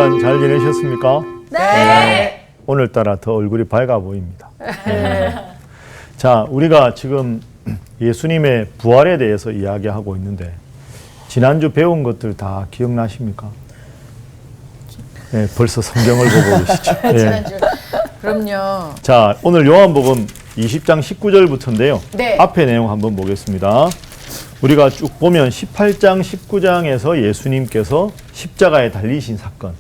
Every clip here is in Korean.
동안 잘 지내셨습니까? 네. 오늘따라 더 얼굴이 밝아 보입니다. 자, 우리가 지금 예수님의 부활에 대해서 이야기하고 있는데 지난주 배운 것들 다 기억나십니까? 네, 벌써 성경을 보고 계시죠. 지난주. 그럼요. 자, 오늘 요한복음 20장 19절부터인데요. 네. 앞에 내용 한번 보겠습니다. 우리가 쭉 보면 18장, 19장에서 예수님께서 십자가에 달리신 사건,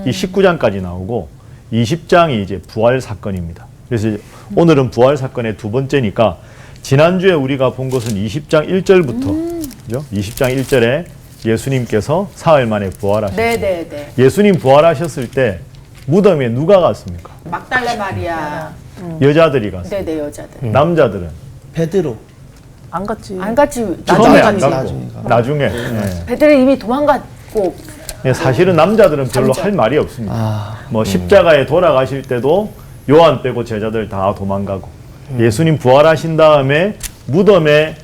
이 19장까지 나오고 20장이 이제 부활 사건입니다. 그래서 이제 오늘은 부활 사건의 두 번째니까 지난주에 우리가 본 것은 20장 1절부터, 그죠? 20장 1절에 예수님께서 사흘 만에 부활하셨습니다. 네네네. 예수님 부활하셨을 때 무덤에 누가 갔습니까? 막달라 마리아. 여자들이 갔어요. 네네, 여자들. 남자들은 베드로. 안 갔지. 안 갔지. 처음에 안 나중에 갔고 가. 나중에. 베드로 이미 도망갔고. 사실은 남자들은 별로 할 말이 없습니다. 뭐 십자가에 돌아가실 때도 요한 빼고 제자들 다 도망가고 예수님 부활하신 다음에 무덤에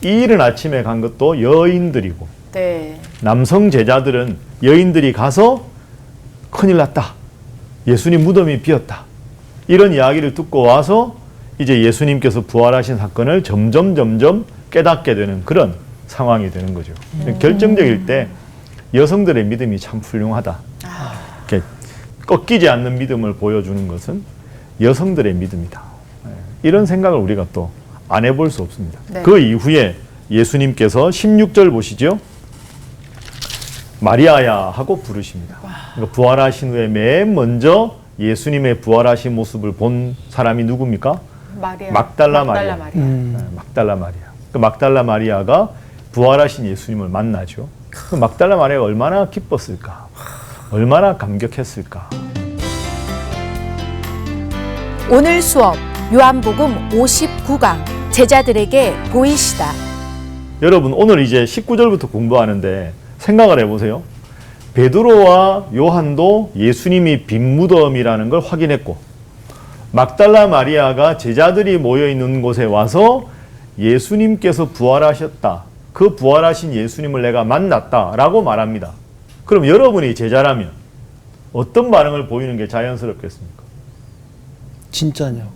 이른 아침에 간 것도 여인들이고 네. 남성 제자들은 여인들이 가서 큰일 났다. 예수님 무덤이 비었다. 이런 이야기를 듣고 와서 이제 예수님께서 부활하신 사건을 점점 깨닫게 되는 그런 상황이 되는 거죠. 결정적일 때 여성들의 믿음이 참 훌륭하다. 이렇게 꺾이지 않는 믿음을 보여주는 것은 여성들의 믿음이다. 이런 생각을 우리가 또 안 해볼 수 없습니다. 네. 그 이후에 예수님께서 16절 보시죠. 마리아야 하고 부르십니다. 그러니까 부활하신 후에 맨 먼저 예수님의 부활하신 모습을 본 사람이 누굽니까? 마리아. 막달라 마리아. 막달라 마리아. 그 막달라 마리아가 부활하신 예수님을 만나죠. 그 막달라 마리아가 얼마나 기뻤을까? 얼마나 감격했을까? 오늘 수업 요한복음 59강 제자들에게 보이시다. 여러분 오늘 이제 19절부터 공부하는데 생각을 해보세요. 베드로와 요한도 예수님이 빈 무덤이라는 걸 확인했고 막달라 마리아가 제자들이 모여있는 곳에 와서 예수님께서 부활하셨다. 그 부활하신 예수님을 내가 만났다라고 말합니다. 그럼 여러분이 제자라면 어떤 반응을 보이는 게 자연스럽겠습니까? 진짜냐?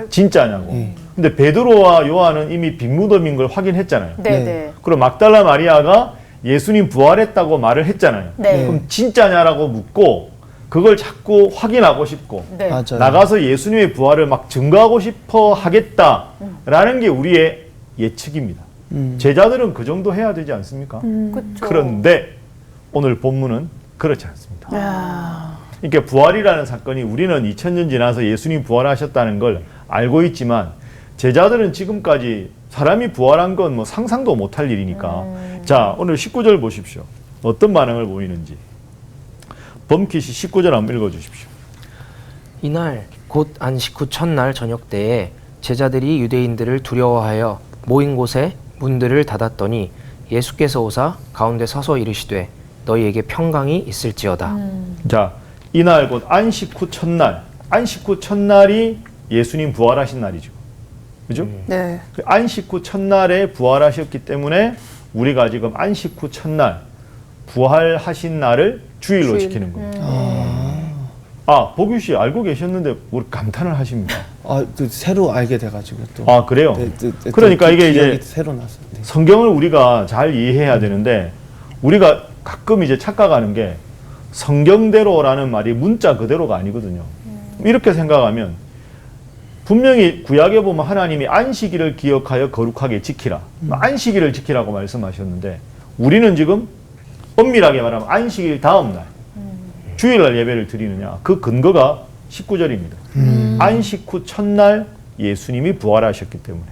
진짜냐고. 근데 베드로와 요한은 이미 빈 무덤인 걸 확인했잖아요. 네네. 그럼 막달라 마리아가 예수님 부활했다고 말을 했잖아요. 네. 그럼 진짜냐라고 묻고 그걸 자꾸 확인하고 싶고 네. 맞아요. 나가서 예수님의 부활을 막 증거하고 싶어 하겠다라는 게 우리의 예측입니다. 제자들은 그 정도 해야 되지 않습니까? 그쵸. 그런데 오늘 본문은 그렇지 않습니다. 야. 그러니까 부활이라는 사건이 우리는 2000년 지나서 예수님 부활하셨다는 걸 알고 있지만 제자들은 지금까지 사람이 부활한 건 뭐 상상도 못할 일이니까 자 오늘 19절 보십시오. 어떤 반응을 보이는지 범키시 19절 한번 읽어주십시오. 이날 곧 안식 후 첫날 저녁 때에 제자들이 유대인들을 두려워하여 모인 곳에 문들을 닫았더니 예수께서 오사 가운데 서서 이르시되 너희에게 평강이 있을지어다. 자 이날 곧 안식 후 첫날 안식 후 첫날이 예수님 부활하신 날이죠. 그죠? 네. 그 안식 후 첫날에 부활하셨기 때문에 우리가 지금 안식 후 첫날 부활하신 날을 주일로 지키는 거예요. 보규 씨 알고 계셨는데 우리 감탄을 하십니다. 또 새로 알게 돼가지고 또. 아 그래요? 네, 그러니까 또 이게 이제 기억이 새로 났어요. 네. 성경을 우리가 잘 이해해야 되는데 우리가 가끔 이제 착각하는 게 성경대로라는 말이 문자 그대로가 아니거든요. 이렇게 생각하면 분명히 구약에 보면 하나님이 안식일을 기억하여 거룩하게 지키라. 안식일을 지키라고 말씀하셨는데 우리는 지금 엄밀하게 말하면 안식일 다음 날 주일날 예배를 드리느냐 그 근거가 19절입니다. 안식 후 첫날 예수님이 부활하셨기 때문에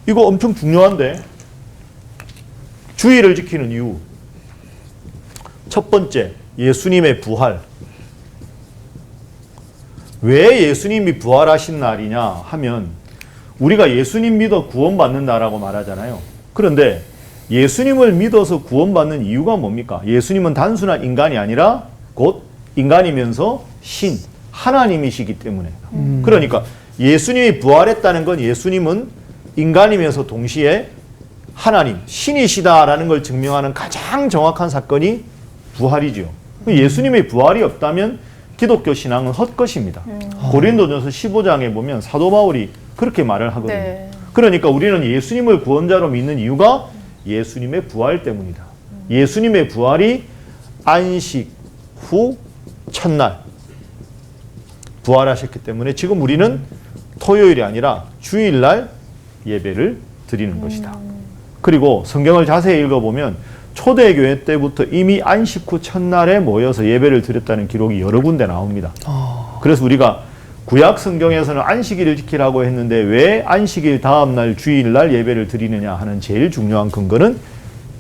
이거 엄청 중요한데 주일을 지키는 이유 첫 번째 예수님의 부활 왜 예수님이 부활하신 날이냐 하면 우리가 예수님 믿어 구원받는다라고 말하잖아요. 그런데 예수님을 믿어서 구원받는 이유가 뭡니까? 예수님은 단순한 인간이 아니라 곧 인간이면서 신, 하나님이시기 때문에. 그러니까 예수님이 부활했다는 건 예수님은 인간이면서 동시에 하나님, 신이시다라는 걸 증명하는 가장 정확한 사건이 부활이지요. 예수님의 부활이 없다면 기독교 신앙은 헛것입니다. 고린도전서 15장에 보면 사도 바울이 그렇게 말을 하거든요. 네. 그러니까 우리는 예수님을 구원자로 믿는 이유가 예수님의 부활 때문이다. 예수님의 부활이 안식 후 첫날 부활하셨기 때문에 지금 우리는 토요일이 아니라 주일날 예배를 드리는 것이다. 그리고 성경을 자세히 읽어보면 초대교회 때부터 이미 안식 후 첫날에 모여서 예배를 드렸다는 기록이 여러 군데 나옵니다. 그래서 우리가 구약 성경에서는 안식일을 지키라고 했는데 왜 안식일 다음날 주일날 예배를 드리느냐 하는 제일 중요한 근거는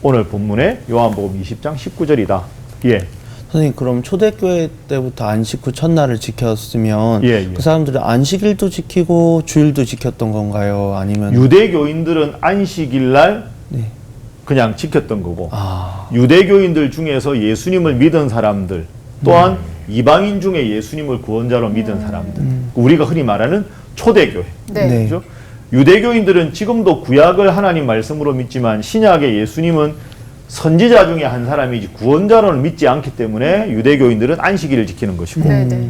오늘 본문의 요한복음 20장 19절이다. 예. 선생님, 그럼 초대교회 때부터 안식 후 첫날을 지켰으면 예. 그 사람들은 안식일도 지키고 주일도 지켰던 건가요? 아니면 유대교인들은 안식일날 네. 그냥 지켰던 거고 아, 유대교인들 중에서 예수님을 믿은 사람들 또한 이방인 중에 예수님을 구원자로 믿은 사람들 우리가 흔히 말하는 초대교회 네. 네. 그죠? 유대교인들은 지금도 구약을 하나님 말씀으로 믿지만 신약의 예수님은 선지자 중에 한 사람이지 구원자로는 믿지 않기 때문에 유대교인들은 안식일을 지키는 것이고 네, 네.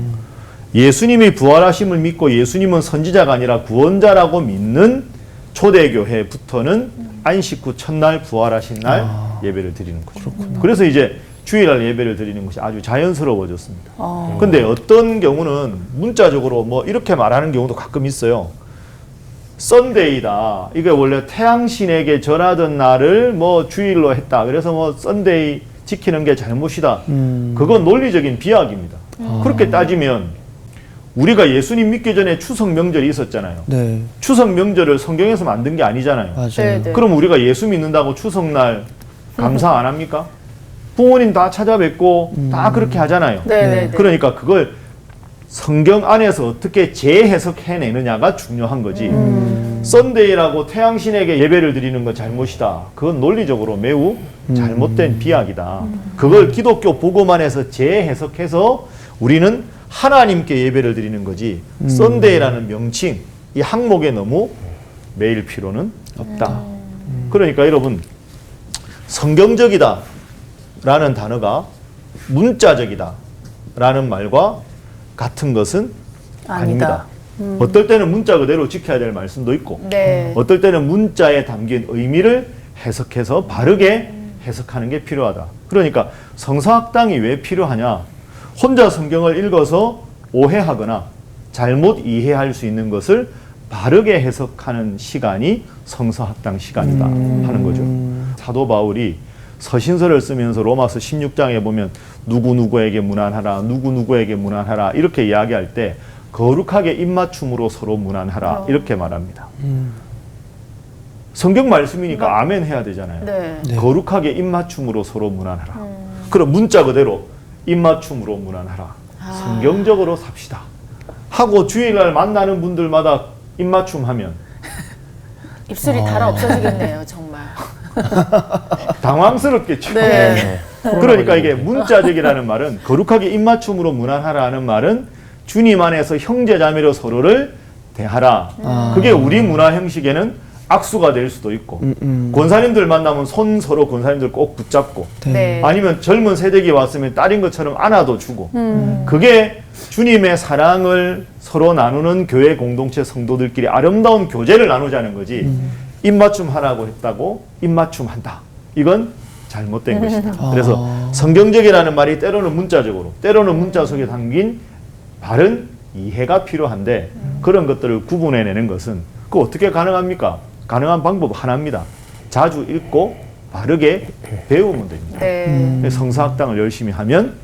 예수님이 부활하심을 믿고 예수님은 선지자가 아니라 구원자라고 믿는 초대교회부터는 안식 후 첫날 부활하신 날 예배를 드리는 거죠. 그래서 이제 주일날 예배를 드리는 것이 아주 자연스러워졌습니다. 근데 어떤 경우는 문자적으로 뭐 이렇게 말하는 경우도 가끔 있어요. 썬데이다. 이게 원래 태양신에게 절하던 날을 뭐 주일로 했다. 그래서 뭐 썬데이 지키는 게 잘못이다. 그건 논리적인 비약입니다. 그렇게 따지면 우리가 예수님 믿기 전에 추석 명절이 있었잖아요. 네, 추석 명절을 성경에서 만든 게 아니잖아요. 맞아요. 네, 네. 그럼 우리가 예수 믿는다고 추석날 감사 안 합니까? 부모님 다 찾아뵙고 다 그렇게 하잖아요. 네, 네, 네. 그러니까 그걸 성경 안에서 어떻게 재해석해내느냐가 중요한 거지. 썬데이라고 태양신에게 예배를 드리는 건 잘못이다. 그건 논리적으로 매우 잘못된 비약이다. 그걸 기독교 복음 안에서 재해석해서 우리는 하나님께 예배를 드리는 거지. 썬데이라는 명칭, 이 항목에 너무 매일 필요는 없다. 그러니까 여러분, 성경적이다 라는 단어가 문자적이다 라는 말과 같은 것은 아닙니다. 어떨 때는 문자 그대로 지켜야 될 말씀도 있고 네. 어떨 때는 문자에 담긴 의미를 해석해서 바르게 해석하는 게 필요하다. 그러니까 성서학당이 왜 필요하냐? 혼자 성경을 읽어서 오해하거나 잘못 이해할 수 있는 것을 바르게 해석하는 시간이 성서학당 시간이다 하는 거죠. 사도 바울이 서신서를 쓰면서 로마서 16장에 보면 누구누구에게 문안하라, 누구누구에게 문안하라 이렇게 이야기할 때 거룩하게 입맞춤으로 서로 문안하라 이렇게 말합니다. 성경 말씀이니까 아멘 해야 되잖아요. 네. 네. 거룩하게 입맞춤으로 서로 문안하라. 그럼 문자 그대로 입맞춤으로 문안하라. 성경적으로 삽시다. 하고 주일날 만나는 분들마다 입맞춤하면 입술이 달아 없어지겠네요, 정말. 당황스럽겠죠. 네. 그러니까 이게 문자적이라는 말은 거룩하게 입맞춤으로 문안하라는 말은 주님 안에서 형제자매로 서로를 대하라. 그게 우리 문화 형식에는 악수가 될 수도 있고 권사님들 만나면 손 서로 권사님들 꼭 붙잡고 네. 아니면 젊은 세대기 왔으면 딸인 것처럼 안아도 주고 그게 주님의 사랑을 서로 나누는 교회 공동체 성도들끼리 아름다운 교제를 나누자는 거지 입맞춤 하라고 했다고 입맞춤 한다. 이건 잘못된 것이다. 그래서 성경적이라는 말이 때로는 문자적으로 때로는 문자 속에 담긴 바른 이해가 필요한데 그런 것들을 구분해내는 것은 그 어떻게 가능합니까? 가능한 방법 하나입니다. 자주 읽고 바르게 배우면 됩니다. 네. 성서학당을 열심히 하면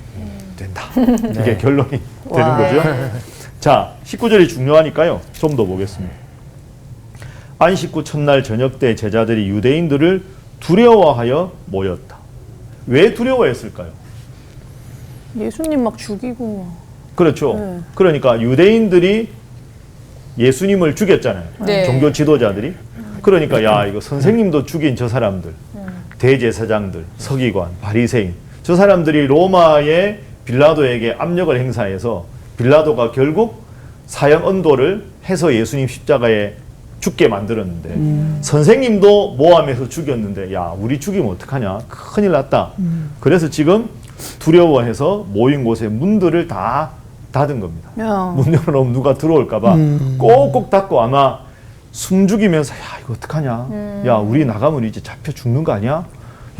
된다. 이게 결론이 되는 와. 거죠. 자, 19절이 중요하니까요. 좀 더 보겠습니다. 안식 후 첫날 저녁 때 제자들이 유대인들을 두려워하여 모였다. 왜 두려워했을까요? 예수님 막 죽이고. 그렇죠. 네. 그러니까 유대인들이 예수님을 죽였잖아요. 네. 종교 지도자들이. 그러니까 야 이거 선생님도 죽인 저 사람들, 대제사장들, 서기관, 바리새인 저 사람들이 로마의 빌라도에게 압력을 행사해서 빌라도가 결국 사형 언도를 해서 예수님 십자가에 죽게 만들었는데 선생님도 모함해서 죽였는데 야 우리 죽이면 어떡하냐 큰일 났다. 그래서 지금 두려워해서 모인 곳에 문들을 다 닫은 겁니다. 야. 문 열어놓으면 누가 들어올까봐 꼭꼭 닫고 아마 숨죽이면서 야 이거 어떡하냐. 야 우리 나가면 이제 잡혀 죽는 거 아니야?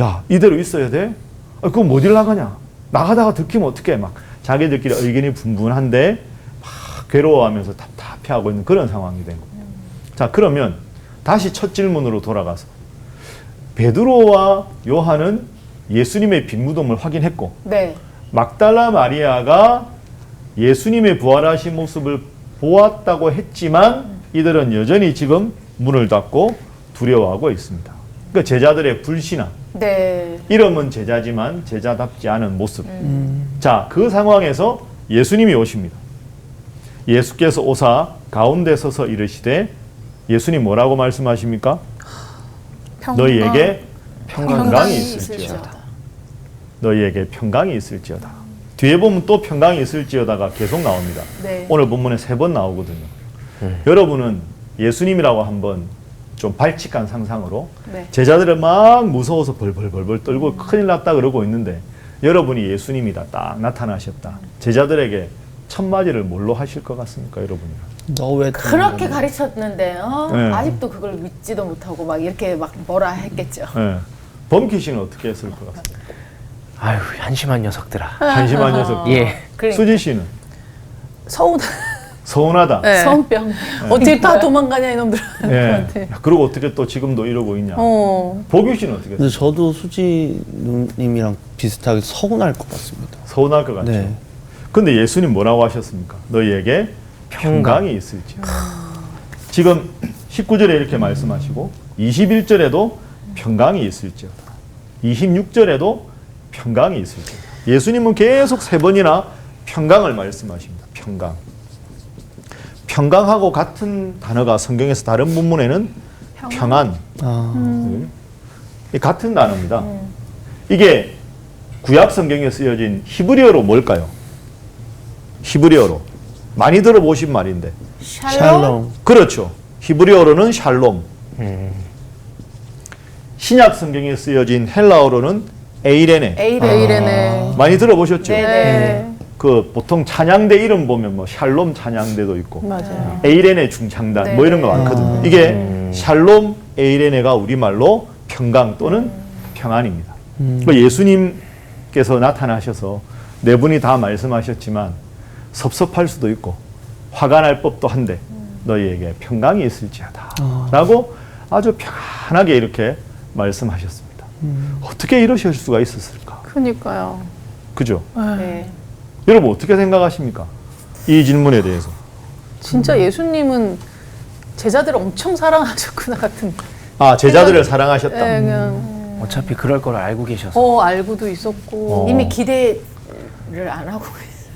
야 이대로 있어야 돼? 아, 그럼 어딜 나가냐? 나가다가 들키면 어떡해? 막 자기들끼리 의견이 분분한데 막 괴로워하면서 답답해하고 있는 그런 상황이 된 겁니다. 자 그러면 다시 첫 질문으로 돌아가서 베드로와 요한은 예수님의 빈무덤을 확인했고 네. 막달라 마리아가 예수님의 부활하신 모습을 보았다고 했지만 이들은 여전히 지금 문을 닫고 두려워하고 있습니다. 그러니까 제자들의 불신앙. 네. 이름은 제자지만 제자답지 않은 모습. 자, 그 상황에서 예수님이 오십니다. 예수께서 오사 가운데 서서 이르시되 예수님 뭐라고 말씀하십니까? 너희에게 평강이 있을지어다. 너희에게 평강이 있을지어다. 뒤에 보면 또 평강이 있을지어다가 계속 나옵니다. 네. 오늘 본문에 3번 나오거든요. 여러분은 예수님이라고 한번 좀 발칙한 상상으로 네. 제자들은 막 무서워서 벌벌벌벌 떨고 큰일 났다 그러고 있는데 여러분이 예수님이다 딱 나타나셨다. 제자들에게 첫 마디를 뭘로 하실 것 같습니까, 여러분이? 너 왜 그렇게 가르쳤는데 네. 아직도 그걸 믿지도 못하고 막 이렇게 막 뭐라 했겠죠. 네. 범키 씨는 어떻게 했을 것 같습니까? 아유 한심한 녀석들아. 한심한 녀석. 예. 그러니까. 수지 씨는 서운 서운하다. 네. 성병. 어떻게 다 도망가냐 이놈들. 예. 야, 그리고 어떻게 또 지금도 이러고 있냐? 보규 씨는 어떻게 근데 했어요? 저도 수지 누님이랑 비슷하게 서운할 것 같습니다. 서운할 것 같죠. 네. 근데 예수님 뭐라고 하셨습니까? 너희에게 평강이 있을지. 지금 19절에 이렇게 말씀하시고 21절에도 평강이 있을지어다. 26절에도 평강이 있을지어다. 예수님은 계속 3번이나 평강을 말씀하십니다. 평강. 평강하고 같은 단어가 성경에서 다른 본문에는 평안. 같은 단어입니다. 이게 구약 성경에 쓰여진 히브리어로 뭘까요? 히브리어로 많이 들어보신 말인데. 샬롬. 그렇죠. 히브리어로는 샬롬. 신약 성경에 쓰여진 헬라어로는 에이레네. 에이레네. 많이 들어보셨죠? 네네. 그 보통 찬양대 이름 보면 뭐 샬롬 찬양대도 있고 맞아요. 에이레네 중창단 네. 뭐 이런 거 많거든요. 이게 샬롬 에이레네가 우리말로 평강 또는 평안입니다. 그 예수님께서 나타나셔서 네 분이 다 말씀하셨지만 섭섭할 수도 있고 화가 날 법도 한데 너희에게 평강이 있을지어다 라고 아주 편하게 이렇게 말씀하셨습니다. 어떻게 이러실 수가 있었을까? 그러니까요. 그죠? 네. 여러분 어떻게 생각하십니까? 이 질문에 대해서. 진짜 예수님은 제자들을 엄청 사랑하셨구나 같은. 아, 제자들을 사랑하셨다. 네, 그냥 어차피 그럴 걸 알고 계셔서. 알고도 있었고 이미 기대를 안 하고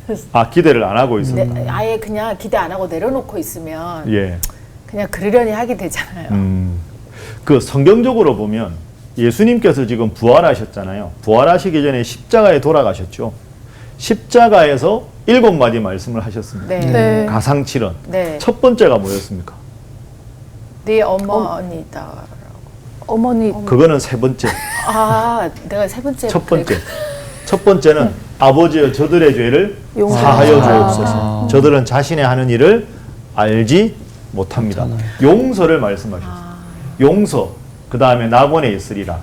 있었어요. 아, 기대를 안 하고 있었다. 네, 아예 그냥 기대 안 하고 내려놓고 있으면 예. 그냥 그러려니 하게 되잖아요. 그 성경적으로 보면 예수님께서 지금 부활하셨잖아요. 부활하시기 전에 십자가에 돌아가셨죠. 십자가에서 7마디 말씀을 하셨습니다. 네. 네. 가상칠언. 네. 첫 번째가 뭐였습니까? 네 어머니다. 어머니 그거는 세 번째. 아, 내가 세 번째. 첫 번째. 첫 번째는 아버지여 저들의 죄를 사하여 주옵소서. 저들은 자신의 하는 일을 알지 못합니다. 용서를 말씀하셨어요. 용서. 그 다음에 낙원에 있으리라.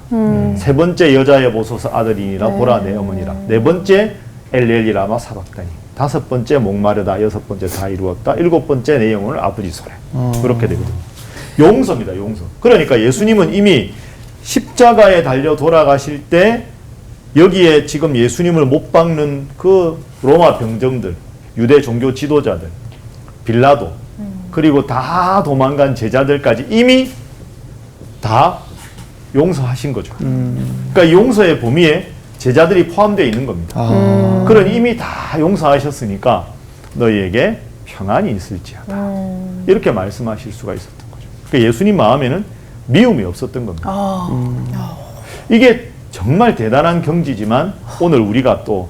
세 번째 여자의 보소서 아들이니라 보라 내 어머니라. 네 번째 엘리엘리라마 사박다니. 다섯 번째 목마르다. 여섯 번째 다 이루었다. 일곱 번째 내 영혼을 아버지 손에. 그렇게 되거든요. 용서입니다. 용서. 그러니까 예수님은 이미 십자가에 달려 돌아가실 때 여기에 지금 예수님을 못 박는 그 로마 병정들, 유대 종교 지도자들, 빌라도, 그리고 다 도망간 제자들까지 이미 다 용서하신 거죠. 그러니까 용서의 범위에 제자들이 포함되어 있는 겁니다. 그러니 이미 다 용서하셨으니까 너희에게 평안이 있을지어다. 이렇게 말씀하실 수가 있었던 거죠. 그러니까 예수님 마음에는 미움이 없었던 겁니다. 이게 정말 대단한 경지지만 오늘 우리가 또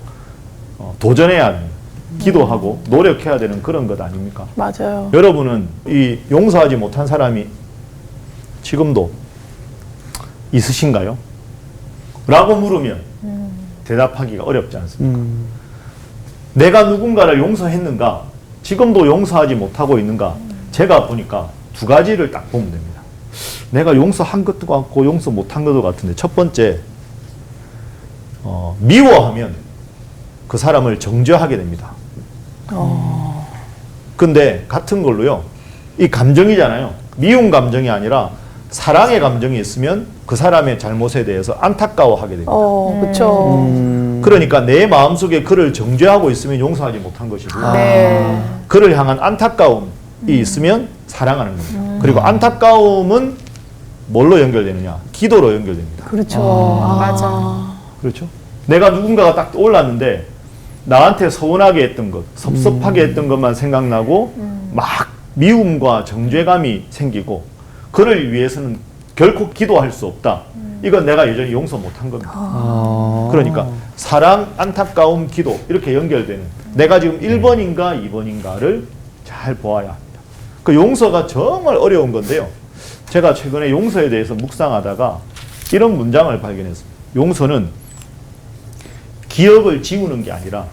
도전해야 하는, 기도하고 노력해야 되는 그런 것 아닙니까? 맞아요. 여러분은 이 용서하지 못한 사람이 지금도 있으신가요? 라고 물으면 대답하기가 어렵지 않습니까? 내가 누군가를 용서했는가? 지금도 용서하지 못하고 있는가? 제가 보니까 두 가지를 딱 보면 됩니다. 내가 용서한 것도 같고 용서 못한 것도 같은데, 첫 번째, 미워하면 그 사람을 정죄하게 됩니다. 근데 같은 걸로요, 이 감정이잖아요. 미운 감정이 아니라 사랑의 감정이 있으면 그 사람의 잘못에 대해서 안타까워하게 됩니다. 그렇죠. 그러니까 내 마음속에 그를 정죄하고 있으면 용서하지 못한 것이고, 네. 그를 향한 안타까움이 있으면 사랑하는 겁니다. 그리고 안타까움은 뭘로 연결되느냐? 기도로 연결됩니다. 그렇죠. 맞아. 그렇죠? 내가 누군가가 딱 떠올랐는데 나한테 서운하게 했던 것, 섭섭하게 했던 것만 생각나고 막 미움과 정죄감이 생기고, 그를 위해서는 결코 기도할 수 없다. 이건 내가 여전히 용서 못한 겁니다. 그러니까 사랑, 안타까움, 기도 이렇게 연결되는, 내가 지금 1번인가 2번인가를 잘 보아야 합니다. 그 용서가 정말 어려운 건데요. 제가 최근에 용서에 대해서 묵상하다가 이런 문장을 발견했습니다. 용서는 기억을 지우는 게 아니라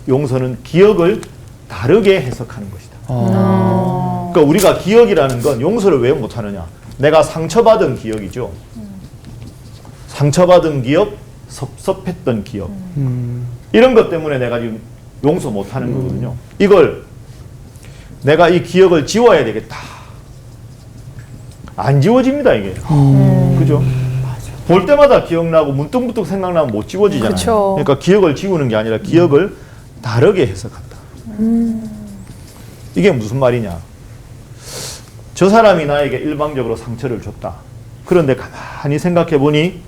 용서는 기억을 다르게 해석하는 것이다. 그러니까 우리가 기억이라는 건, 용서를 왜 못하느냐? 내가 상처받은 기억이죠. 상처받은 기억, 섭섭했던 기억, 이런 것 때문에 내가 지금 용서 못하는 거거든요. 이걸 내가 이 기억을 지워야 되겠다. 안 지워집니다, 이게. 그죠? 볼 때마다 기억나고 문득문득 생각나면 못 지워지잖아요. 그쵸. 그러니까 기억을 지우는 게 아니라 기억을 다르게 해석한다. 이게 무슨 말이냐? 저 사람이 나에게 일방적으로 상처를 줬다. 그런데 가만히 생각해 보니,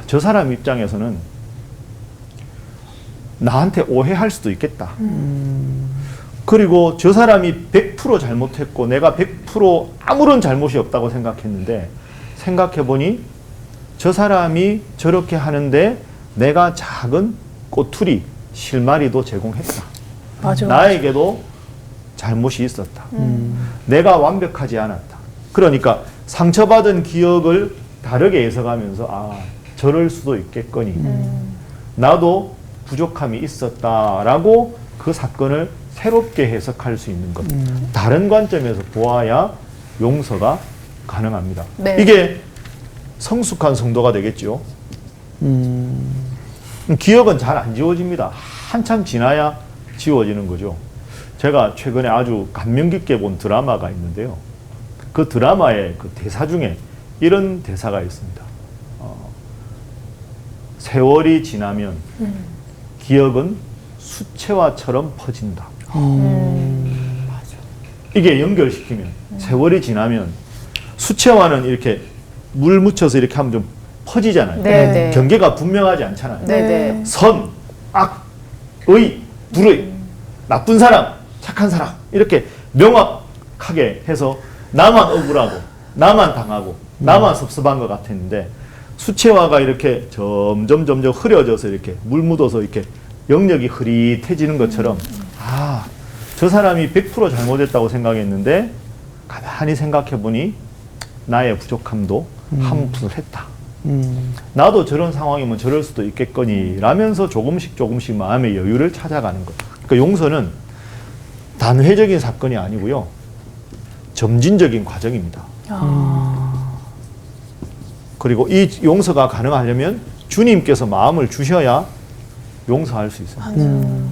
저 사람 입장에서는 나한테 오해할 수도 있겠다. 그리고 저 사람이 100% 잘못했고 내가 100% 아무런 잘못이 없다고 생각했는데, 생각해 보니 저 사람이 저렇게 하는데 내가 작은 꼬투리, 실마리도 제공했다. 맞아. 나에게도 잘못이 있었다. 내가 완벽하지 않았다. 그러니까 상처받은 기억을 다르게 해석하면서, 저럴 수도 있겠거니 나도 부족함이 있었다라고 그 사건을 새롭게 해석할 수 있는 것, 다른 관점에서 보아야 용서가 가능합니다. 네. 이게 성숙한 성도가 되겠죠. 기억은 잘 안 지워집니다. 한참 지나야 지워지는 거죠. 제가 최근에 아주 감명 깊게 본 드라마가 있는데요. 그 드라마의 그 대사 중에 이런 대사가 있습니다. 세월이 지나면 기억은 수채화처럼 퍼진다. 이게 연결시키면, 세월이 지나면 수채화는 이렇게 물 묻혀서 이렇게 하면 좀 퍼지잖아요. 네네. 경계가 분명하지 않잖아요. 네네. 선, 악, 의, 불의, 나쁜 사람, 착한 사람, 이렇게 명확하게 해서 나만 억울하고 나만 당하고 나만 섭섭한 것 같았는데, 수채화가 이렇게 점점 흐려져서 이렇게 물 묻어서 이렇게 영역이 흐릿해지는 것처럼, 저 사람이 100% 잘못했다고 생각했는데 가만히 생각해 보니 나의 부족함도 한몫을 했다. 나도 저런 상황이면 저럴 수도 있겠거니 라면서 조금씩 마음의 여유를 찾아가는 것. 그러니까 용서는 단회적인 사건이 아니고요, 점진적인 과정입니다. 그리고 이 용서가 가능하려면 주님께서 마음을 주셔야 용서할 수 있습니다.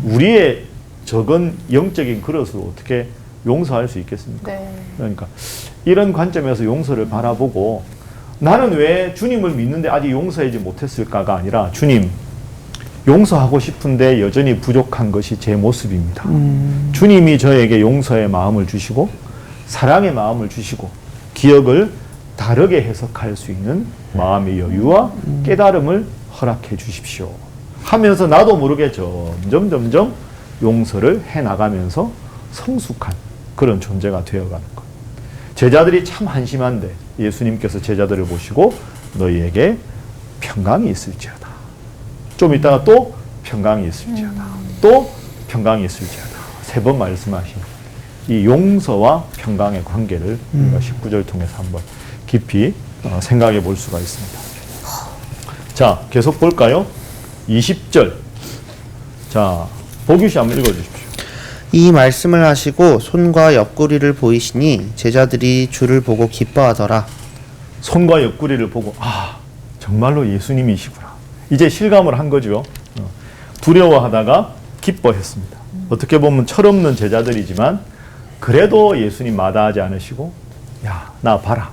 우리의 적은 영적인 그릇으로 어떻게 용서할 수 있겠습니까? 네. 그러니까 이런 관점에서 용서를 바라보고, 나는 왜 주님을 믿는데 아직 용서하지 못했을까가 아니라, 주님, 용서하고 싶은데 여전히 부족한 것이 제 모습입니다. 주님이 저에게 용서의 마음을 주시고 사랑의 마음을 주시고 기억을 다르게 해석할 수 있는 마음의 여유와 깨달음을 허락해 주십시오 하면서 나도 모르게 점점 용서를 해나가면서 성숙한 그런 존재가 되어가는 것. 제자들이 참 한심한데 예수님께서 제자들을 보시고 너희에게 평강이 있을지어다. 좀 이따가 또 평강이 있을지어다. 또 평강이 있을지어다. 3번 말씀하신 이 용서와 평강의 관계를 우리가 19절 통해서 한번 깊이 생각해 볼 수가 있습니다. 자, 계속 볼까요? 20절. 자, 보규 씨 한번 읽어주십시오. 이 말씀을 하시고 손과 옆구리를 보이시니 제자들이 주를 보고 기뻐하더라. 손과 옆구리를 보고 정말로 예수님이시구나. 이제 실감을 한 거죠. 두려워하다가 기뻐했습니다. 어떻게 보면 철없는 제자들이지만 그래도 예수님 마다하지 않으시고 야, 나 봐라.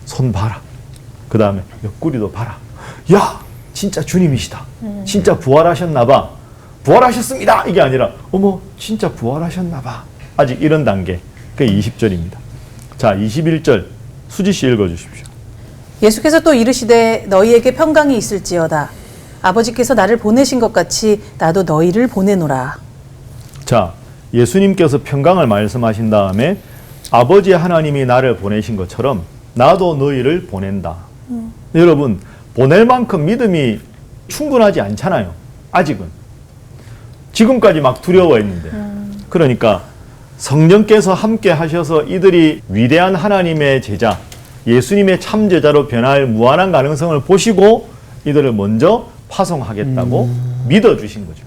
손 봐라. 그 다음에 옆구리도 봐라. 야, 진짜 주님이시다. 진짜 부활하셨나 봐. 부활하셨습니다. 이게 아니라 어머, 진짜 부활하셨나 봐. 아직 이런 단계. 그게 20절입니다. 자, 21절 수지 씨 읽어주십시오. 예수께서 또 이르시되 너희에게 평강이 있을지어다. 아버지께서 나를 보내신 것 같이 나도 너희를 보내노라. 자, 예수님께서 평강을 말씀하신 다음에 아버지 하나님이 나를 보내신 것처럼 나도 너희를 보낸다. 여러분, 보낼 만큼 믿음이 충분하지 않잖아요. 아직은. 지금까지 막 두려워했는데. 그러니까 성령께서 함께 하셔서 이들이 위대한 하나님의 제자, 예수님의 참 제자로 변할 무한한 가능성을 보시고 이들을 먼저 파송하겠다고 믿어주신 거죠.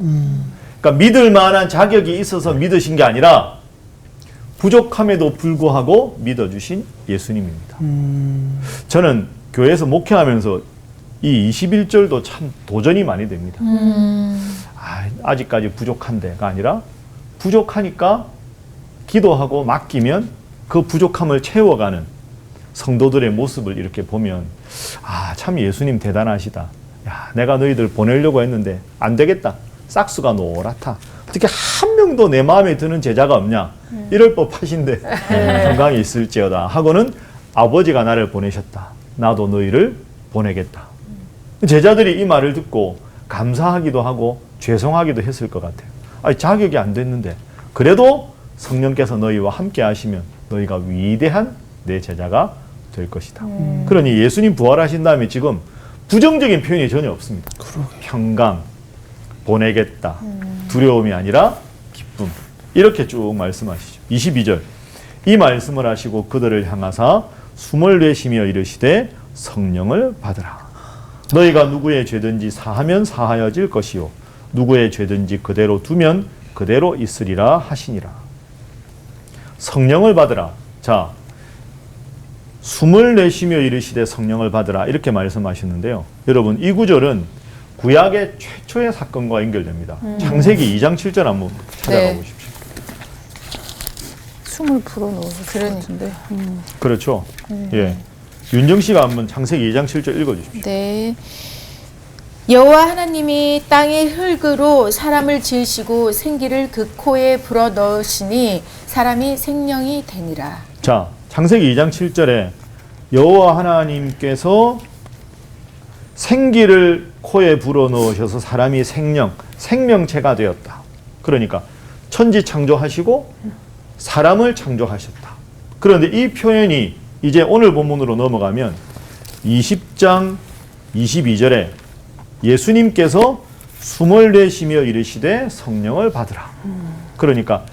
그러니까 믿을 만한 자격이 있어서 믿으신 게 아니라 부족함에도 불구하고 믿어주신 예수님입니다. 저는 교회에서 목회하면서 이 21절도 참 도전이 많이 됩니다. 아직까지 부족한데가 아니라 부족하니까 기도하고 맡기면 그 부족함을 채워가는 성도들의 모습을 이렇게 보면 참 예수님 대단하시다. 야, 내가 너희들 보내려고 했는데 안 되겠다. 싹수가 노랗다. 어떻게 한 명도 내 마음에 드는 제자가 없냐. 이럴 법하신데 평강이 있을지어다 하고는 아버지가 나를 보내셨다. 나도 너희를 보내겠다. 제자들이 이 말을 듣고 감사하기도 하고 죄송하기도 했을 것 같아요. 자격이 안 됐는데 그래도 성령께서 너희와 함께 하시면 너희가 위대한 내 제자가 될 것이다. 그러니 예수님 부활하신 다음에 지금 부정적인 표현이 전혀 없습니다. 평강, 보내겠다, 두려움이 아니라 기쁨. 이렇게 쭉 말씀하시죠. 22절. 이 말씀을 하시고 그들을 향하사 숨을 내쉬며 이르시되 성령을 받으라. 너희가 누구의 죄든지 사하면 사하여질 것이요 누구의 죄든지 그대로 두면 그대로 있으리라 하시니라. 성령을 받으라. 자, 숨을 내쉬며 이르시되 성령을 받으라 이렇게 말씀하셨는데요. 여러분, 이 구절은 구약의 최초의 사건과 연결됩니다. 창세기 2장 7절 한번 찾아가 보십시오. 숨을 불어넣어서 그러는데. 그렇죠. 예, 윤정 씨가 한번 창세기 2장 7절 읽어주십시오. 네. 여호와 하나님이 땅의 흙으로 사람을 지으시고 생기를 그 코에 불어 넣으시니 사람이 생명이 되니라. 자, 창세기 2장 7절에 여호와 하나님께서 생기를 코에 불어넣으셔서 사람이 생명체가 되었다. 그러니까 천지 창조하시고 사람을 창조하셨다. 그런데 이 표현이 이제 오늘 본문으로 넘어가면 20장 22절에 예수님께서 숨을 내쉬며 이르시되 성령을 받으라. 그러니까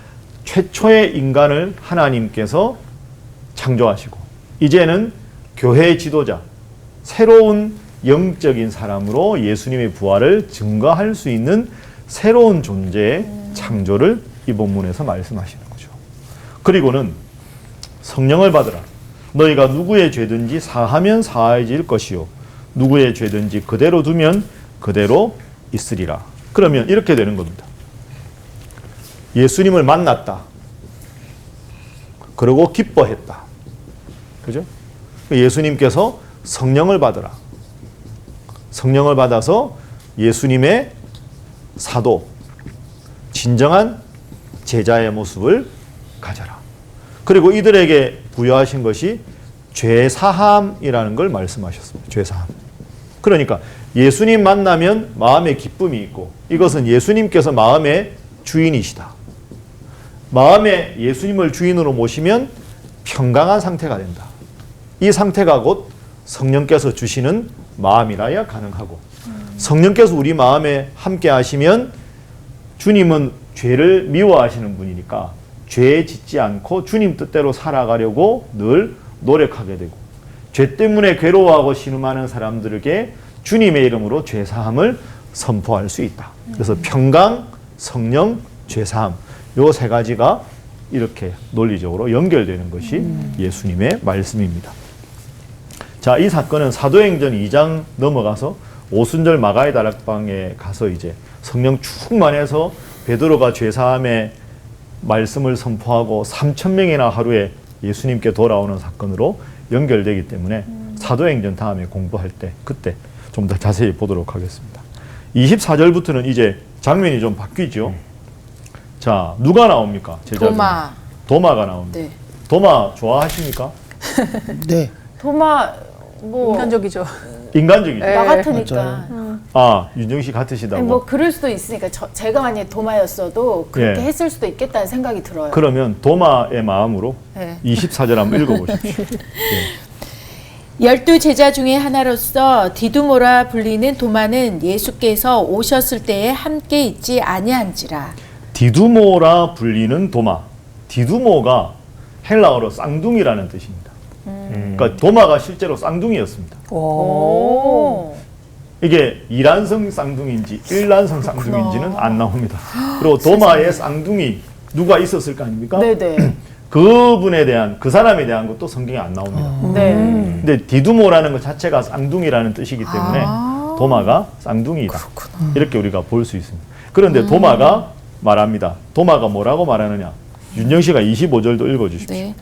최초의 인간을 하나님께서 창조하시고 이제는 교회의 지도자, 새로운 영적인 사람으로 예수님의 부활을 증거할 수 있는 새로운 존재의 창조를 이 본문에서 말씀하시는 거죠. 그리고는 성령을 받으라. 너희가 누구의 죄든지 사하면 사해질 것이요 누구의 죄든지 그대로 두면 그대로 있으리라. 그러면 이렇게 되는 겁니다. 예수님을 만났다. 그리고 기뻐했다. 그죠? 예수님께서 성령을 받으라. 성령을 받아서 예수님의 사도, 진정한 제자의 모습을 가져라. 그리고 이들에게 부여하신 것이 죄사함이라는 걸 말씀하셨습니다. 죄사함. 그러니까 예수님 만나면 마음에 기쁨이 있고 이것은 예수님께서 마음의 주인이시다. 마음에 예수님을 주인으로 모시면 평강한 상태가 된다. 이 상태가 곧 성령께서 주시는 마음이라야 가능하고 성령께서 우리 마음에 함께 하시면 주님은 죄를 미워하시는 분이니까 죄에 짓지 않고 주님 뜻대로 살아가려고 늘 노력하게 되고 죄 때문에 괴로워하고 신음하는 사람들에게 주님의 이름으로 죄사함을 선포할 수 있다. 그래서 평강, 성령, 죄사함 요 세 가지가 이렇게 논리적으로 연결되는 것이 예수님의 말씀입니다. 자, 이 사건은 사도행전 2장 넘어가서 오순절 마가의 다락방에 가서 이제 성령 충만해서 베드로가 죄사함의 말씀을 선포하고 3,000명이나 하루에 예수님께 돌아오는 사건으로 연결되기 때문에 사도행전 다음에 공부할 때 그때 좀 더 자세히 보도록 하겠습니다. 24절부터는 이제 장면이 좀 바뀌죠. 자, 누가 나옵니까? 제자들. 도마가 나옵니다. 네. 도마 좋아하십니까? 네. 도마 뭐 인간적이죠. 인간적이죠. 나 같으니까. 아, 윤정 씨 같으시다고. 뭐 그럴 수도 있으니까 제가 만약에 도마였어도 그렇게 예. 했을 수도 있겠다는 생각이 들어요. 그러면 도마의 마음으로 네. 24절 한번 읽어보십시오. 12제자 중에 하나로서 디두모라 불리는 도마는 예수께서 오셨을 때에 함께 있지 아니한지라. 디두모라 불리는 도마. 디두모가 헬라어로 쌍둥이라는 뜻입니다. 그러니까 도마가 실제로 쌍둥이였습니다. 오. 이게 이란성 쌍둥이인지 일란성 쌍둥이인지는 안 나옵니다. 그리고 도마의 쌍둥이 누가 있었을 거 아닙니까? 네네. 그분에 대한 그 사람에 대한 것도 성경에 안 나옵니다. 네. 근데 디두모라는 것 자체가 쌍둥이라는 뜻이기 때문에 도마가 쌍둥이다. 이렇게 우리가 볼 수 있습니다. 그런데 도마가 말합니다. 도마가 뭐라고 말하느냐? 윤정 씨가 25절도 읽어주십시오. 네.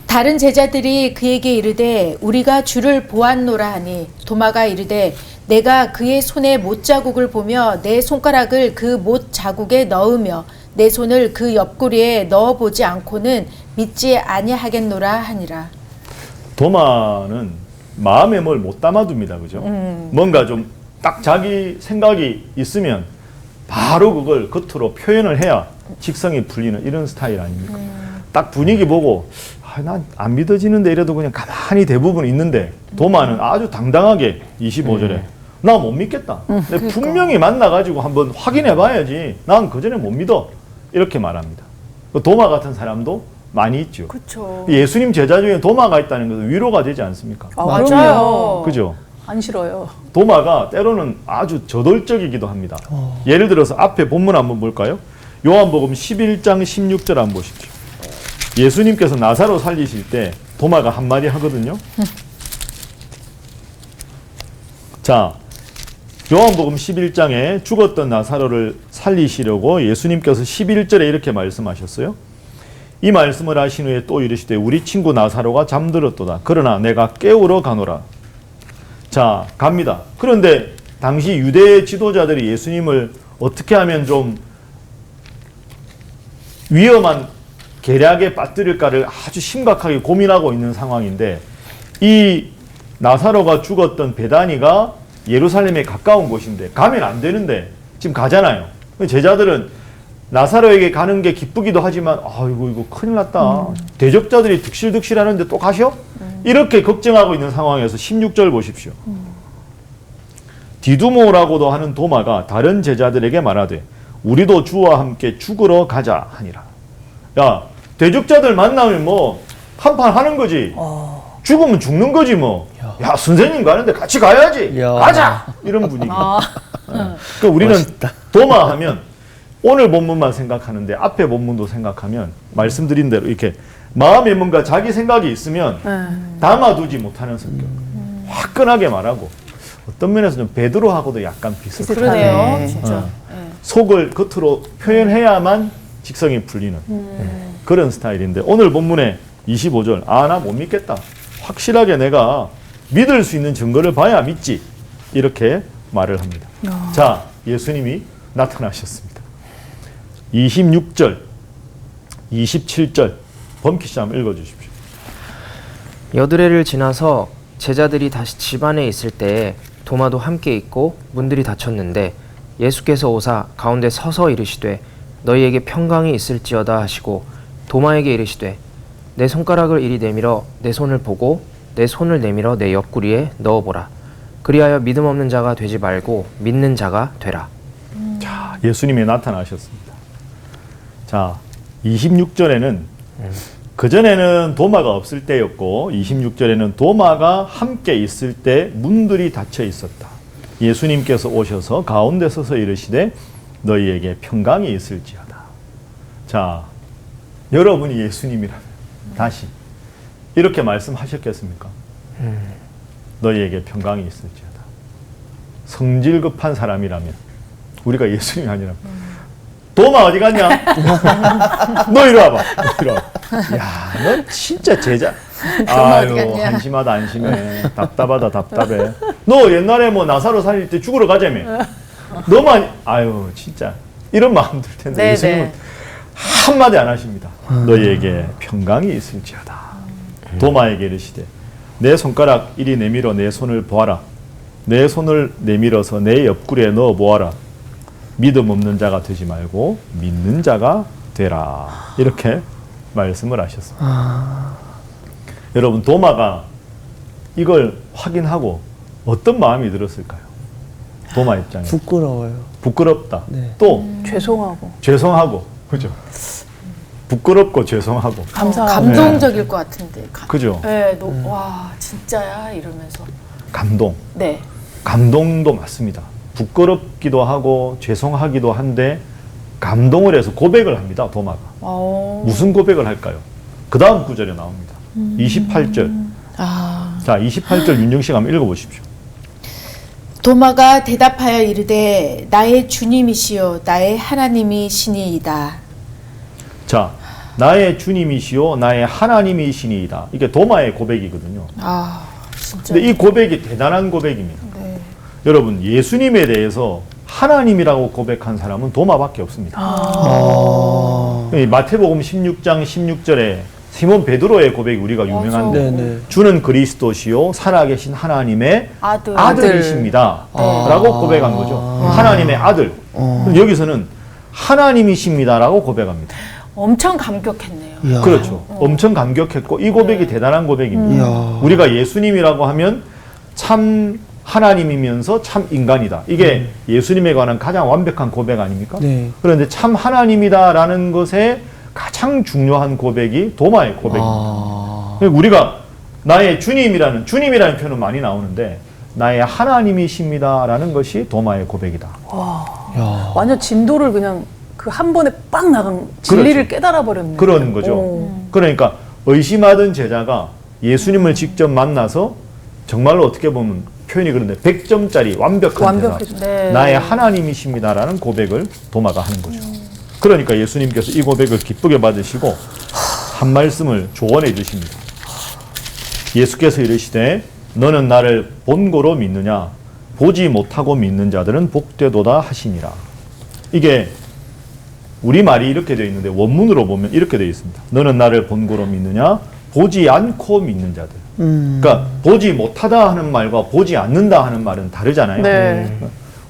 다른 제자들이 그에게 이르되 우리가 주를 보았노라 하니 도마가 이르되 내가 그의 손에 못자국을 보며 내 손가락을 그 못자국에 넣으며 내 손을 그 옆구리에 넣어보지 않고는 믿지 아니하겠노라 하니라. 도마는 마음에 뭘 못 담아둡니다. 그죠? 뭔가 좀 딱 자기 생각이 있으면 바로 그걸 겉으로 표현을 해야 직성이 풀리는 이런 스타일 아닙니까? 딱 분위기 보고 난 안 믿어지는데 이래도 그냥 가만히 대부분 있는데 도마는 아주 당당하게 25절에 나 못 믿겠다. 근데 분명히 만나가지고 한번 확인해 봐야지. 난 그전에 못 믿어. 이렇게 말합니다. 도마 같은 사람도 많이 있죠. 그렇죠. 예수님 제자 중에 도마가 있다는 것은 위로가 되지 않습니까? 맞아요. 그죠? 안 싫어요. 도마가 때로는 아주 저돌적이기도 합니다. 예를 들어서 앞에 본문 한번 볼까요? 요한복음 11장 16절 한번 보십시오. 예수님께서 나사로 살리실 때 도마가 한마디 하거든요. 자, 요한복음 11장에 죽었던 나사로를 살리시려고 예수님께서 11절에 이렇게 말씀하셨어요. 이 말씀을 하신 후에 또 이르시되 우리 친구 나사로가 잠들었도다. 그러나 내가 깨우러 가노라. 자, 갑니다. 그런데 당시 유대 지도자들이 예수님을 어떻게 하면 좀 위험한 계략에 빠뜨릴까를 아주 심각하게 고민하고 있는 상황인데 이 나사로가 죽었던 베다니가 예루살렘에 가까운 곳인데 가면 안 되는데 지금 가잖아요. 제자들은 나사로에게 가는 게 기쁘기도 하지만 아이고 이거 큰일 났다. 대적자들이 득실득실하는데 또 가셔? 이렇게 걱정하고 있는 상황에서 16절 보십시오. 디두모라고도 하는 도마가 다른 제자들에게 말하되 우리도 주와 함께 죽으러 가자 하니라. 야, 대적자들 만나면 뭐 한판 하는 거지. 죽으면 죽는 거지 뭐. 야, 선생님 가는데 같이 가야지. 야. 가자. 이런 분위기. 그러니까 우리는 멋있다. 도마 하면 오늘 본문만 생각하는데 앞에 본문도 생각하면 말씀드린 대로 이렇게 마음에 뭔가 자기 생각이 있으면 담아두지 못하는 성격. 화끈하게 말하고 어떤 면에서 좀 베드로하고도 약간 비슷해요. 그러네요. 네. 진짜. 속을 겉으로 표현해야만 직성이 풀리는 그런 스타일인데 오늘 본문의 25절 나 못 믿겠다. 확실하게 내가 믿을 수 있는 증거를 봐야 믿지. 이렇게 말을 합니다. 자, 예수님이 나타나셨습니다. 26절, 27절 범키 씨 한번 읽어주십시오. 여드레를 지나서 제자들이 다시 집 안에 있을 때에 도마도 함께 있고 문들이 닫혔는데 예수께서 오사 가운데 서서 이르시되 너희에게 평강이 있을지어다 하시고 도마에게 이르시되 내 손가락을 이리 내밀어 내 손을 보고 내 손을 내밀어 내 옆구리에 넣어보라. 그리하여 믿음 없는 자가 되지 말고 믿는 자가 되라. 자, 예수님이 나타나셨습니다. 자, 26절에는 그전에는 도마가 없을 때였고 26절에는 도마가 함께 있을 때 문들이 닫혀 있었다. 예수님께서 오셔서 가운데 서서 이르시되 너희에게 평강이 있을지어다. 자, 여러분이 예수님이라면 다시 이렇게 말씀하셨겠습니까? 너희에게 평강이 있을지어다. 성질 급한 사람이라면, 우리가 예수님이 아니라면, 도마 어디 갔냐? 너 이리 와봐. 이리 와봐. 야, 너 진짜 제자. 도마 어디 아유, 갔냐? 한심하다, 한심해. 답답하다, 답답해. 너 옛날에 뭐 나사로 살릴 때 죽으러 가자며. 너만, 아유, 진짜. 이런 마음 들 텐데. 네, 예수님은 네. 한마디 안 하십니다. 너희에게 평강이 있을지어다. 도마에게 이르시되 내 손가락 이리 내밀어 내 손을 보아라. 내 손을 내밀어서 내 옆구리에 넣어 보아라. 믿음 없는 자가 되지 말고 믿는 자가 되라. 이렇게 말씀을 하셨습니다. 여러분, 도마가 이걸 확인하고 어떤 마음이 들었을까요? 도마 입장에 부끄러워요. 부끄럽다. 네. 또 죄송하고 죄송하고, 그죠? 부끄럽고 죄송하고, 감사하고 감동적일 것 같은데. 그죠? 네, 와 진짜야 이러면서. 감동. 네. 감동도 맞습니다. 부끄럽기도 하고 죄송하기도 한데 감동을 해서 고백을 합니다. 도마가. 무슨 고백을 할까요? 그 다음 구절에 나옵니다. 28절. 자, 28절 윤정 씨가 한번 읽어보십시오. 도마가 대답하여 이르되 나의 주님이시요 나의 하나님이시니이다. 자, 나의 주님이시요 나의 하나님이시니이다. 이게 도마의 고백이거든요. 진짜. 근데 이 고백이 대단한 고백입니다. 네. 여러분, 예수님에 대해서 하나님이라고 고백한 사람은 도마밖에 없습니다. 이 마태복음 16장 16절에 시몬 베드로의 고백이 우리가 유명한데, 네네. 주는 그리스도시요 살아계신 하나님의 아들. 아들이십니다. 라고 고백한 거죠. 하나님의 아들. 그럼 여기서는 하나님이십니다라고 고백합니다. 엄청 감격했네요. 이야. 그렇죠. 엄청 감격했고 이 고백이 대단한 고백입니다. 이야. 우리가 예수님이라고 하면 참 하나님이면서 참 인간이다. 이게 예수님에 관한 가장 완벽한 고백 아닙니까? 네. 그런데 참 하나님이다라는 것에 가장 중요한 고백이 도마의 고백입니다. 우리가 나의 주님이라는 표현은 많이 나오는데 나의 하나님이십니다라는 것이 도마의 고백이다. 완전 진도를 그냥 그 한 번에 빡 나간 진리를 그렇죠. 깨달아 버렸네. 그런 거죠. 그러니까 의심하던 제자가 예수님을 직접 만나서 정말로 어떻게 보면 표현이 그런데 100점짜리 완벽한 대답. 네. 나의 하나님이십니다라는 고백을 도마가 하는 거죠. 그러니까 예수님께서 이 고백을 기쁘게 받으시고 한 말씀을 조언해 주십니다. 예수께서 이르시되 너는 나를 본고로 믿느냐 보지 못하고 믿는 자들은 복되도다 하시니라. 이게 우리말이 이렇게 되어 있는데 원문으로 보면 이렇게 되어 있습니다. 너는 나를 본고로 믿느냐 보지 않고 믿는 자들. 그러니까 보지 못하다 하는 말과 보지 않는다 하는 말은 다르잖아요. 네.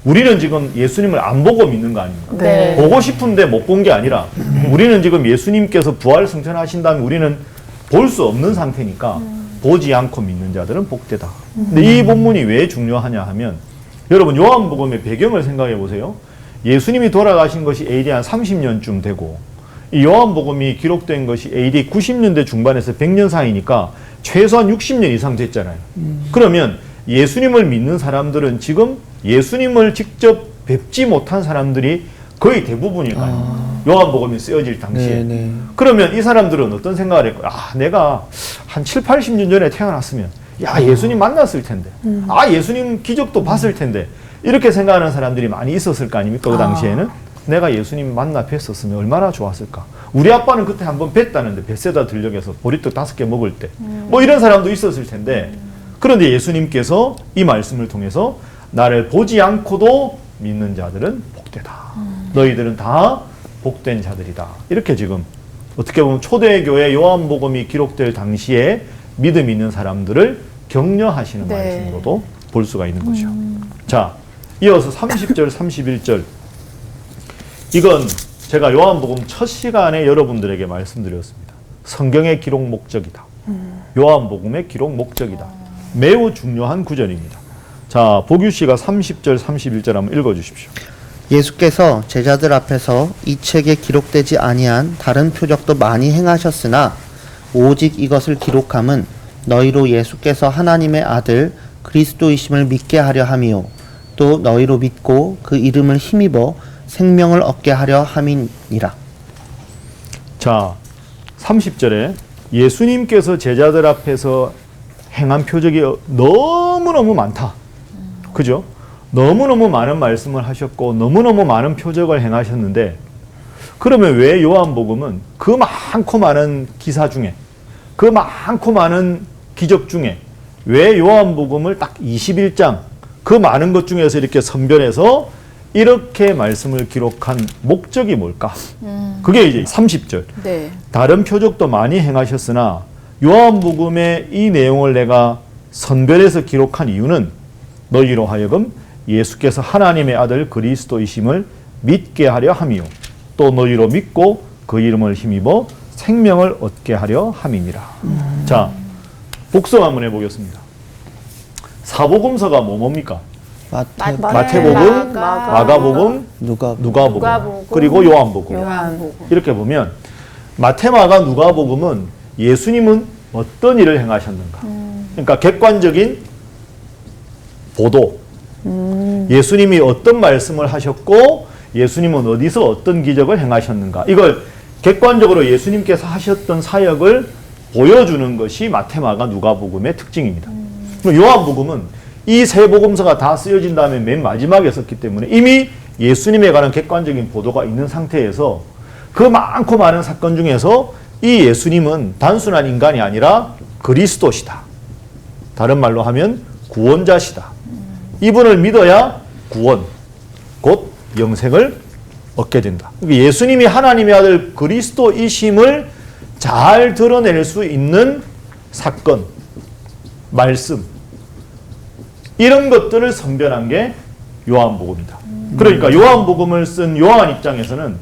우리는 지금 예수님을 안 보고 믿는 거 아닙니까? 네. 보고 싶은데 못 본 게 아니라 우리는 지금 예수님께서 부활 승천하신 다음에 우리는 볼 수 없는 상태니까 보지 않고 믿는 자들은 복되다. 근데 이 본문이 왜 중요하냐 하면 여러분 요한복음의 배경을 생각해 보세요. 예수님이 돌아가신 것이 AD 한 30년쯤 되고 이 요한복음이 기록된 것이 AD 90년대 중반에서 100년 사이니까 최소한 60년 이상 됐잖아요. 그러면 예수님을 믿는 사람들은 지금 예수님을 직접 뵙지 못한 사람들이 거의 대부분일 거 아닙니까? 요한복음이 쓰여질 당시에. 네네. 그러면 이 사람들은 어떤 생각을 했고, 내가 한 7, 80년 전에 태어났으면, 예수님 만났을 텐데, 예수님 기적도 봤을 텐데, 이렇게 생각하는 사람들이 많이 있었을 거 아닙니까? 그 당시에는. 내가 예수님 만나 뵀었으면 얼마나 좋았을까. 우리 아빠는 그때 한번 뵀다는데, 벳세다 들녘에서 보리떡 5개 먹을 때. 뭐 이런 사람도 있었을 텐데, 그런데 예수님께서 이 말씀을 통해서 나를 보지 않고도 믿는 자들은 복되다. 너희들은 다 복된 자들이다. 이렇게 지금 어떻게 보면 초대교회 요한복음이 기록될 당시에 믿음 있는 사람들을 격려하시는 네. 말씀으로도 볼 수가 있는 거죠. 자, 이어서 30절, 31절. 이건 제가 요한복음 첫 시간에 여러분들에게 말씀드렸습니다. 성경의 기록 목적이다. 요한복음의 기록 목적이다. 매우 중요한 구절입니다. 자, 보규 씨가 30절, 31절 한번 읽어주십시오. 예수께서 제자들 앞에서 이 책에 기록되지 아니한 다른 표적도 많이 행하셨으나 오직 이것을 기록함은 너희로 예수께서 하나님의 아들 그리스도이심을 믿게 하려 함이요 표적도 너희로 믿고 그 이름을 힘입어 생명을 얻게 하려 함이니라. 자, 30절에 예수님께서 제자들 앞에서 행한 표적이 너무너무 많다. 그죠? 너무너무 많은 말씀을 하셨고 너무너무 많은 표적을 행하셨는데, 그러면 왜 요한복음은 그 많고 많은 기사 중에, 그 많고 많은 기적 중에 왜 요한복음을 딱 21장 그 많은 것 중에서 이렇게 선별해서 이렇게 말씀을 기록한 목적이 뭘까? 그게 이제 30절. 네. 다른 표적도 많이 행하셨으나 요한복음의 이 내용을 내가 선별해서 기록한 이유는 너희로 하여금 예수께서 하나님의 아들 그리스도이심을 믿게 하려 함이요 또 너희로 믿고 그 이름을 힘입어 생명을 얻게 하려 함이니라. 자, 복습 한번 해보겠습니다. 사복음서가 뭡니까? 마태복음, 마가복음, 누가복음, 그리고 요한복음. 이렇게 보면 마태, 마가, 누가복음은 예수님은 어떤 일을 행하셨는가. 그러니까 객관적인 보도. 예수님이 어떤 말씀을 하셨고 예수님은 어디서 어떤 기적을 행하셨는가. 이걸 객관적으로 예수님께서 하셨던 사역을 보여주는 것이 마태, 마가, 누가복음의 특징입니다. 요한복음은 이 세 복음서가 다 쓰여진 다음에 맨 마지막에 썼기 때문에 이미 예수님에 관한 객관적인 보도가 있는 상태에서 그 많고 많은 사건 중에서 이 예수님은 단순한 인간이 아니라 그리스도시다. 다른 말로 하면 구원자시다. 이분을 믿어야 구원, 곧 영생을 얻게 된다. 예수님이 하나님의 아들 그리스도이심을 잘 드러낼 수 있는 사건, 말씀, 이런 것들을 선별한 게 요한복음이다. 그러니까 요한복음을 쓴 요한 입장에서는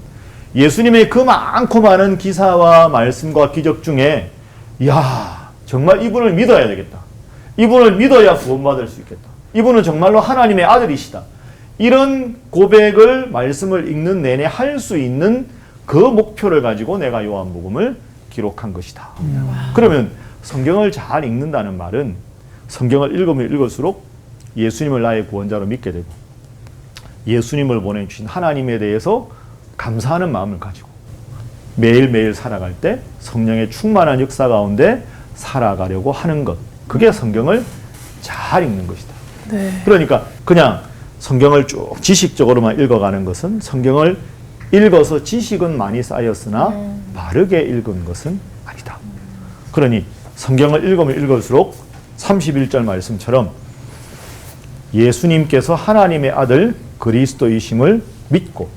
예수님의 그 많고 많은 기사와 말씀과 기적 중에 이야, 정말 이분을 믿어야 되겠다. 이분을 믿어야 구원받을 수 있겠다. 이분은 정말로 하나님의 아들이시다. 이런 고백을 말씀을 읽는 내내 할 수 있는 그 목표를 가지고 내가 요한복음을 기록한 것이다. 그러면 성경을 잘 읽는다는 말은 성경을 읽으면 읽을수록 예수님을 나의 구원자로 믿게 되고 예수님을 보내주신 하나님에 대해서 감사하는 마음을 가지고 매일매일 살아갈 때 성령의 충만한 역사 가운데 살아가려고 하는 것, 그게 성경을 잘 읽는 것이다. 네. 그러니까 그냥 성경을 쭉 지식적으로만 읽어가는 것은, 성경을 읽어서 지식은 많이 쌓였으나 바르게 읽은 것은 아니다. 그러니 성경을 읽으면 읽을수록 31절 말씀처럼 예수님께서 하나님의 아들 그리스도이심을 믿고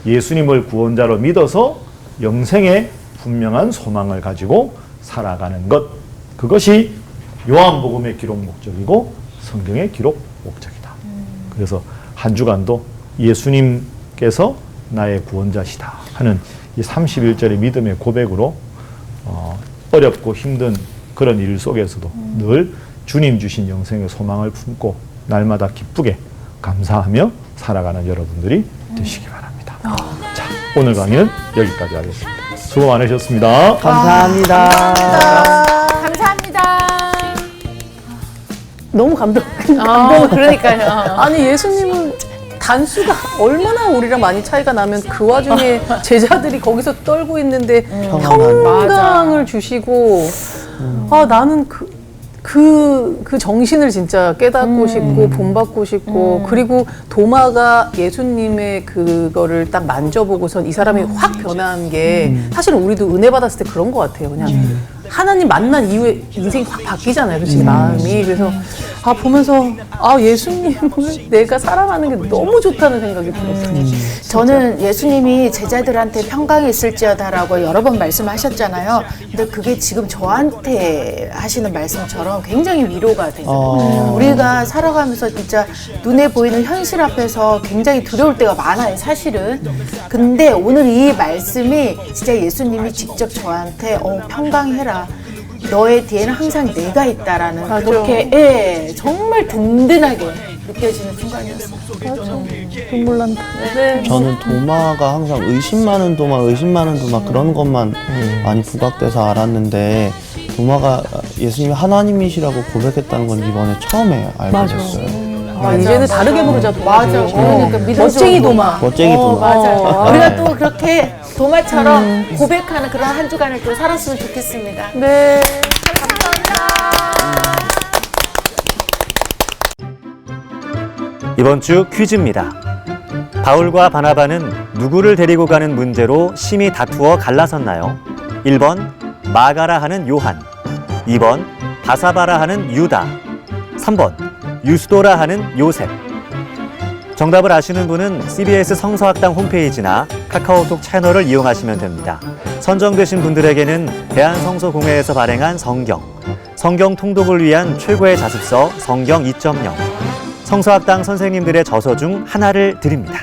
예수님을 구원자로 믿어서 영생의 분명한 소망을 가지고 살아가는 것, 그것이 요한복음의 기록 목적이고 성경의 기록 목적이다. 그래서 한 주간도 예수님께서 나의 구원자시다 하는 이 31절의 믿음의 고백으로 어렵고 힘든 그런 일 속에서도 늘 주님 주신 영생의 소망을 품고 날마다 기쁘게 감사하며 살아가는 여러분들이 되시기 바랍니다. 자, 오늘 강의는 여기까지 하겠습니다. 수고 많으셨습니다. 감사합니다. 감사합니다. 너무 감동. 그러니까요. 아니 예수님은 단수가 얼마나 우리랑 많이 차이가 나면 그 와중에 제자들이 거기서 떨고 있는데 평강을 주시고 나는 그 정신을 진짜 깨닫고 싶고 본받고 싶고 그리고 도마가 예수님의 그거를 딱 만져보고선 이 사람이 확 변한 게 사실은 우리도 은혜 받았을 때 그런 것 같아요. 그냥 하나님 만난 이후에 인생이 확 바뀌잖아요. 그치? 마음이. 그래서 보면서 예수님을 내가 사랑하는 게 너무 좋다는 생각이 들었어요. 저는 예수님이 제자들한테 평강이 있을지어다라고 여러 번 말씀하셨잖아요. 근데 그게 지금 저한테 하시는 말씀처럼 굉장히 위로가 되잖아요. 우리가 살아가면서 진짜 눈에 보이는 현실 앞에서 굉장히 두려울 때가 많아요, 사실은. 근데 오늘 이 말씀이 진짜 예수님이 직접 저한테 평강해라. 너의 뒤에는 항상 내가 있다라는 맞아. 그렇게 정말 든든하게 느껴지는 순간이었어요. 눈물 난다. 네. 저는 도마가 항상 의심 많은 도마 그런 것만 많이 부각돼서 알았는데 도마가 예수님이 하나님이시라고 고백했다는 건 이번에 처음에 알게 됐어요. 이제는 다르게 부르자 도마. 맞아. 그러니까 믿음직한 멋쟁이 도마. 멋쟁이 도마. 맞아요. 우리가 또 그렇게 도마처럼 고백하는 그런 한 주간을 또 살았으면 좋겠습니다. 네. 이번 주 퀴즈입니다. 바울과 바나바는 누구를 데리고 가는 문제로 심히 다투어 갈라섰나요? 1번 마가라 하는 요한, 2번 바사바라 하는 유다, 3번 유스도라 하는 요셉. 정답을 아시는 분은 CBS 성서학당 홈페이지나 카카오톡 채널을 이용하시면 됩니다. 선정되신 분들에게는 대한성서공회에서 발행한 성경 통독을 위한 최고의 자습서 성경 2.0, 성서학당 선생님들의 저서 중 하나를 드립니다.